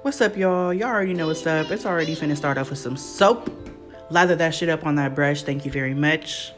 What's up, y'all? Y'all already know what's up. It's already finna start off with some soap. Lather that shit up on that brush. Thank you very much.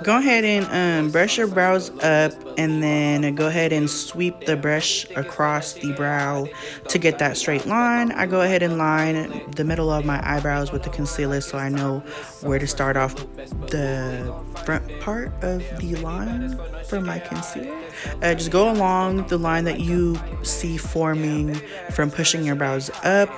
Go ahead and brush your brows up, and then go ahead and sweep the brush across the brow to get that straight line. I go ahead and line the middle of my eyebrows with the concealer so I know where to start off the front part of the line for my concealer. Just go along the line that you see forming from pushing your brows up,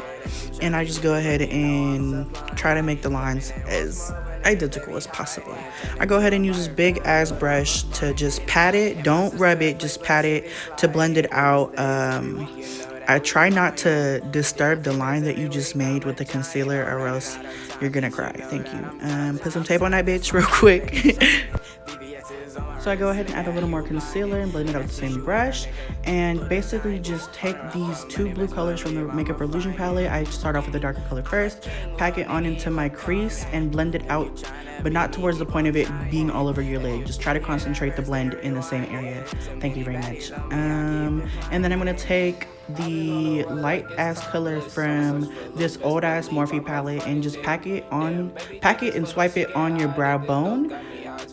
and I just go ahead and try to make the lines as identical as possible. I go ahead and use this big ass brush to just pat it. Don't rub it, just pat it to blend it out. I try not to disturb the line that you just made with the concealer, or else you're gonna cry. Thank you. Put some tape on that bitch real quick. So I go ahead and add a little more concealer and blend it out with the same brush, and basically just take these two blue colors from the Makeup Illusion palette. I start off with the darker color first, pack it on into my crease and blend it out, but not towards the point of it being all over your lid. Just try to concentrate the blend in the same area. Thank you very much. And then I'm gonna take the light ass color from this old ass Morphe palette and just pack it and swipe it on your brow bone,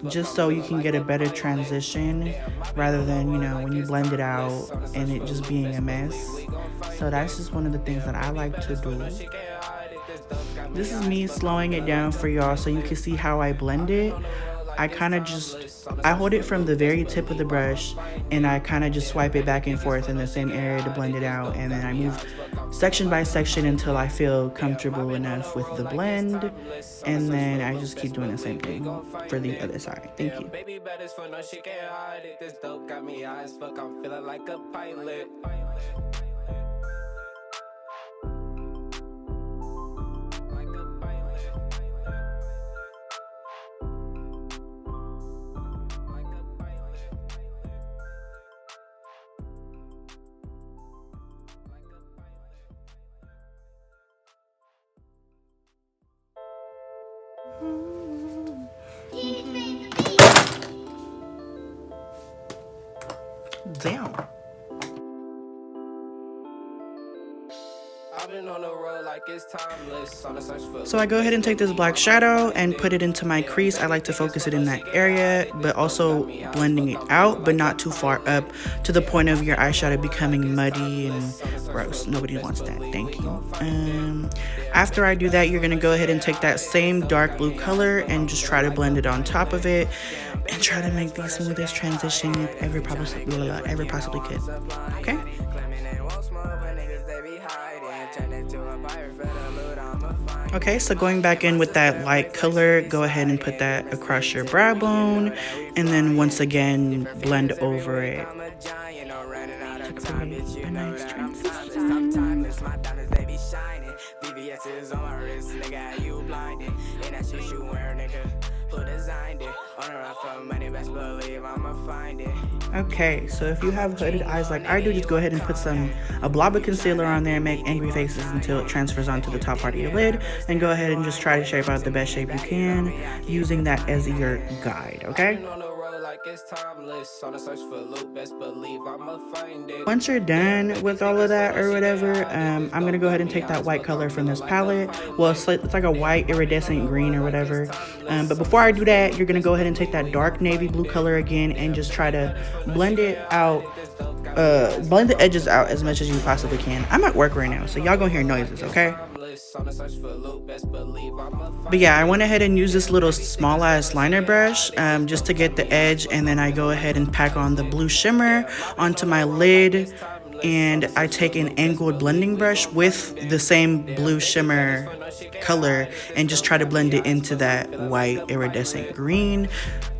just so you can get a better transition rather than, you know, when you blend it out and it just being a mess. So that's just one of the things that I like to do. This is me slowing it down for y'all so you can see how I blend it. I hold it from the very tip of the brush and I kind of just swipe it back and forth in the same area to blend it out, and then I move section by section until I feel comfortable enough with the blend, and then I just keep doing the same thing for the other side. Thank you. Damn. So I go ahead and take this black shadow and put it into my crease. I like to focus it in that area, but also blending it out, but not too far up to the point of your eyeshadow becoming muddy and gross. Nobody wants that. Thank you. After I do that, you're gonna go ahead and take that same dark blue color and just try to blend it on top of it and try to make the smoothest transition you ever possibly could. Okay? Okay, so going back in with that light color, go ahead and put that across your brow bone, and then once again blend over it to create a nice transition. Okay, so if you have hooded eyes like I do, just go ahead and put a blob of concealer on there, make angry faces until it transfers onto the top part of your lid, and go ahead and just try to shape out the best shape you can using that as your guide, okay? Once you're done with all of that or whatever, I'm gonna go ahead and take that white color from this palette. Well, it's like a white iridescent green or whatever. But before I do that, you're gonna go ahead and take that dark navy blue color again and just try to blend it out, blend the edges out as much as you possibly can. I'm at work right now, so y'all gonna hear noises, okay? But yeah, I went ahead and used this little small ass liner brush just to get the edge, and then I go ahead and pack on the blue shimmer onto my lid, and I take an angled blending brush with the same blue shimmer color and just try to blend it into that white iridescent green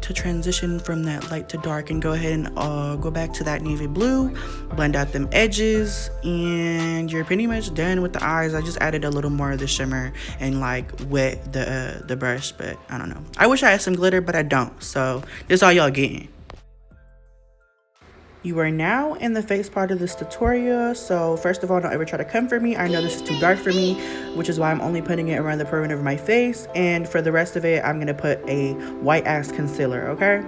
to transition from that light to dark, and go ahead and go back to that navy blue, blend out them edges, and you're pretty much done with the eyes. I just added a little more of the shimmer and like wet the brush, but I don't know. I wish I had some glitter, but I don't, so this is all y'all getting. You are now in the face part of this tutorial, so first of all, don't ever try to come for me. I know this is too dark for me, which is why I'm only putting it around the perimeter of my face, and for the rest of it, I'm gonna put a white ass concealer, okay?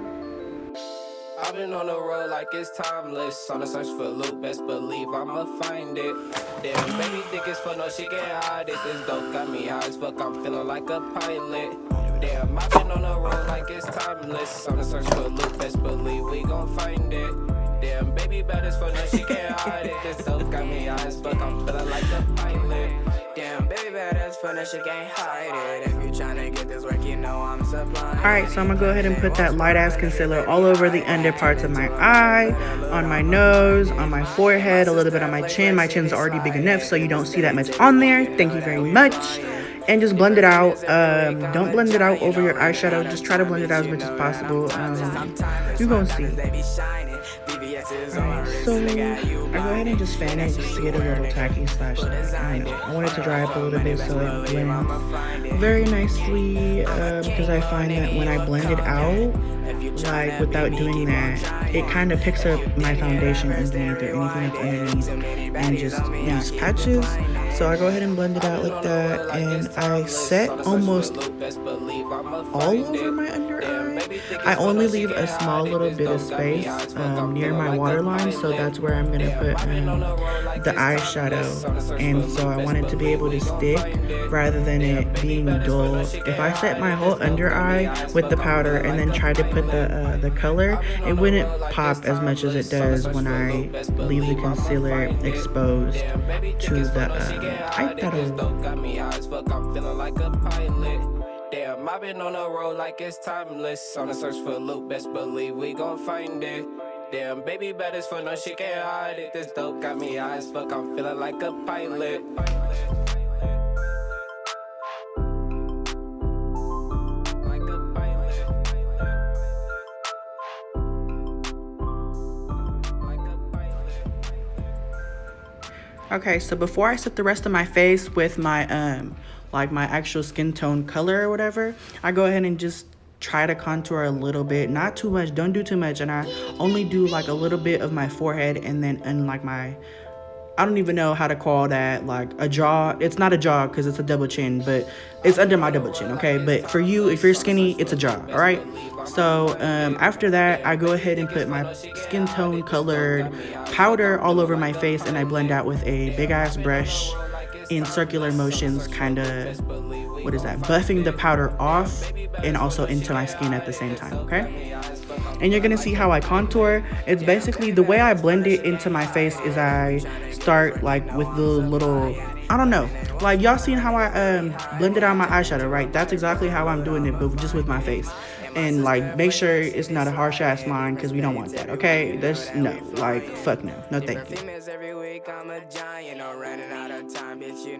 I've been on the road like it's timeless. On the search for loot, best believe I'ma find it. Damn, baby think it's fun, no, she can't hide it. This dope got me high as fuck, I'm feeling like a pilot. Damn, I've been on the road like it's timeless. On the search for loot, best believe we gon' find it. Damn, baby bad as fuck, no, she can't hide it. This dope got me high as fuck, I'm feeling like a pilot. Damn, baby bad as fuck, no, she can't hide it. If you tryna get this work, you know I'm supplying. Alright, so I'm gonna go ahead and put that light ass concealer all over the under parts of my eye, on my nose, on my forehead, a little bit on my chin. My chin's already big enough so you don't see that much on there. Thank you very much. And just blend it out. Don't blend it out over your eyeshadow. Just try to blend it out as much as possible. You're gonna see. Alright, so I go ahead and just fan it just to get a little tacky slash. I want it to dry up a little bit so it blends very nicely. Because I find that when I blend it out, like without doing that, it kind of picks up my foundation underneath or anything that's underneath and just leaves patches. So I go ahead and blend it out like that, and I set almost all over my under eye. I only leave a small little bit of space near my waterline, so that's where I'm gonna put the eyeshadow. And so I want it to be able to stick rather than it being dull. If I set my whole under eye with the powder and then try to put the color, it wouldn't pop as much as it does when I leave the concealer exposed to the eyeshadow. Damn, I've been on the road like it's timeless. On the search for loot, best believe we gon' find it. Damn, baby bad as fuck, no, she can't hide it. This dope got me high as fuck, I'm feeling like a pilot. Okay, so before I set the rest of my face with my like my actual skin tone color or whatever, I go ahead and just try to contour a little bit, not too much, don't do too much, and I only do like a little bit of my forehead and then and like my, I don't even know how to call that, like a jaw. It's not a jaw because it's a double chin, but it's under my double chin, okay? But for you, if you're skinny, it's a jaw, all right? So after that, I go ahead and put my skin tone colored powder all over my face, and I blend out with a big ass brush in circular motions, kind of, what is that, buffing the powder off and also into my skin at the same time, okay? And you're gonna see how I contour. It's basically the way I blend it into my face is I start like with the little, I don't know, like y'all seen how I blended out my eyeshadow, right? That's exactly how I'm doing it, but just with my face. And like make sure it's not a harsh ass line because we don't want that, okay? There's no, like fuck no, no thank you.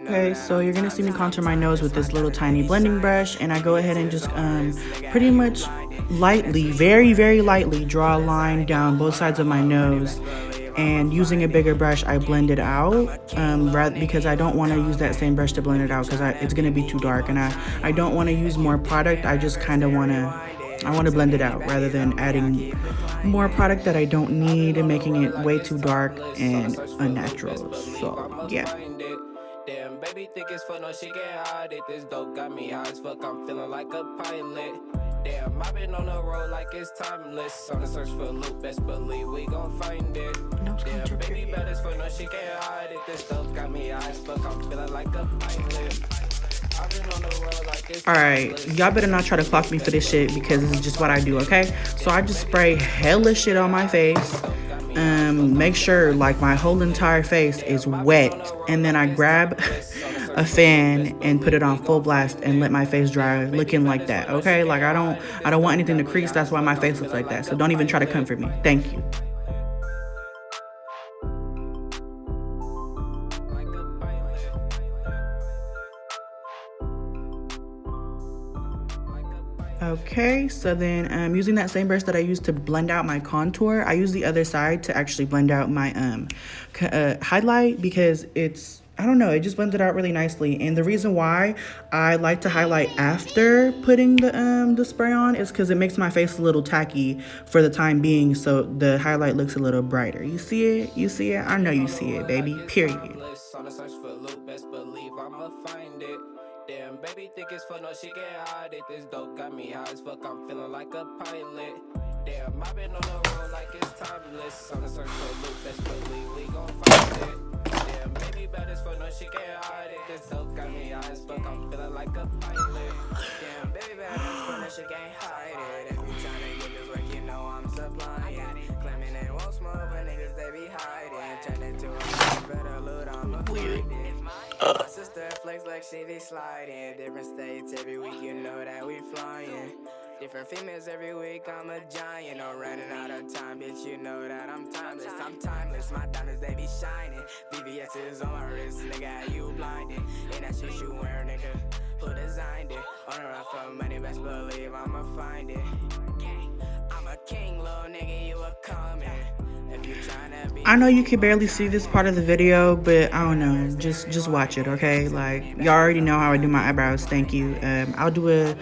Okay, so you're gonna see me contour my nose with this little tiny blending brush, and I go ahead and just pretty much lightly, very, very lightly draw a line down both sides of my nose. And using a bigger brush, I blend it out because I don't want to use that same brush to blend it out because it's going to be too dark. And I don't want to use more product. I just kind of want to blend it out rather than adding more product that I don't need and making it way too dark and unnatural. So, yeah. Damn, baby think it's fun, no, she can't hide it. This dope got me high as fuck, I'm feeling like a pilot. Damn, I've been on the road like it's timeless. On the search for loot, best believe we gon' find it. Damn, baby bad as fuck, no, she can't hide it. This dope got me high as fuck, I'm feeling like a pilot. Alright, y'all better not try to clock me for this shit because this is just what I do, okay? So I just spray hella shit on my face. Make sure like my whole entire face is wet, and then I grab a fan and put it on full blast and let my face dry looking like that, okay? Like I don't want anything to crease. That's why my face looks like that. So don't even try to comfort me. Thank you. Okay, so then using that same brush that I used to blend out my contour, I use the other side to actually blend out my highlight because it's, I don't know, it just blends it out really nicely. And the reason why I like to highlight after putting the spray on is because it makes my face a little tacky for the time being, so the highlight looks a little brighter. You see it? You see it? I know you see it, baby. Period. Damn, baby think it's fun, no, she can't hide it. This dope got me high as fuck, I'm feeling like a pilot. Damn, I've been on the road like it's timeless. On the search for loot, best believe we gon' find it. Damn, baby, bad as fuck, no, she can't hide it. This dope got me high as fuck, I'm feeling like a pilot. Damn, baby, bad as fuck, no, she can't hide it. If you tryna get this work, you know I'm supplying. Claiming they won't smoke, but niggas, they be hiding. Turn it to a better loot, I'ma find it. My sister flex like she be sliding. Different states every week, you know that we flying. Different females every week, I'm a giant. No running out of time, bitch, you know that I'm timeless. I'm timeless, my diamonds, they be shining. VVS is on my wrist, nigga, how you blinded? And that shit you wear, nigga, who designed it? On the run for money, best believe I'ma find it. I'm a king, little nigga, you a coming. I know you can barely see this part of the video, but I don't know, just watch it, okay? Like, y'all already know how I do my eyebrows, thank you. I'll do a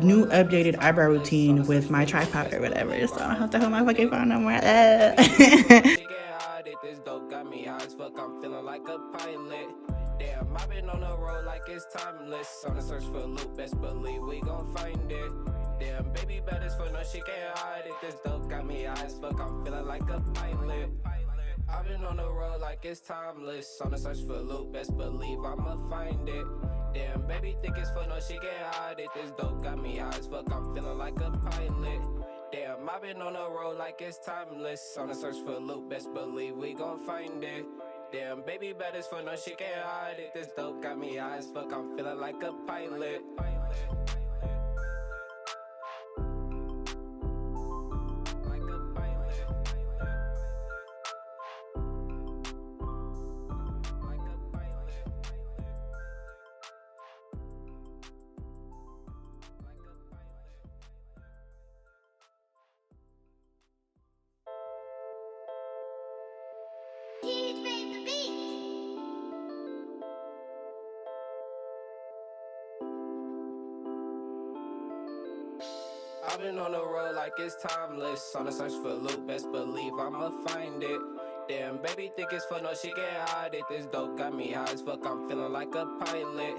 new updated eyebrow routine with my tripod or whatever, so I don't have to hold my fucking phone no more. This dope got me high as fuck, I'm feeling like a pilot. Damn, I've been on the road like it's timeless. On the search for loot, best believe we gon' find it. Damn, baby, bad as fuck, no, she can't hide it. This dope got me high as fuck, I'm feeling like a pilot. I've been on the road like it's timeless. On the search for loot, best believe I'ma find it. Damn, baby, think it's fun, no, she can't hide it. This dope got me high as fuck, I'm feeling like a pilot. Damn, I've been on the road like it's timeless. On the search for loot, best believe we gon' find it. Damn, baby, bad as fuck, no, she can't hide it. This dope got me high as fuck, I'm feeling like a pilot. I've been on the road like it's timeless. On the search for loot, best believe I'ma find it. Damn, baby, think it's fun, no, she can't hide it. This dope got me high as fuck, I'm feeling like a pilot.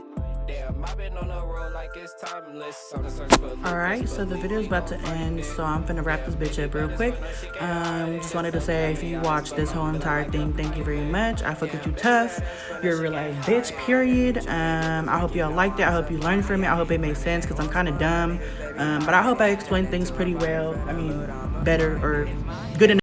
Damn, I've been on the road like it's timeless. On the search for loot. Alright, so the video's about to end, so I'm finna wrap this bitch up real quick. Just wanted to say, if you watched this whole entire thing, thank you very much. I fuck with you tough. You're a real life bitch, period. I hope y'all liked it. I hope you learned from it. I hope it made sense, because I'm kind of dumb. But I hope I explained things pretty well. I mean, better or good enough.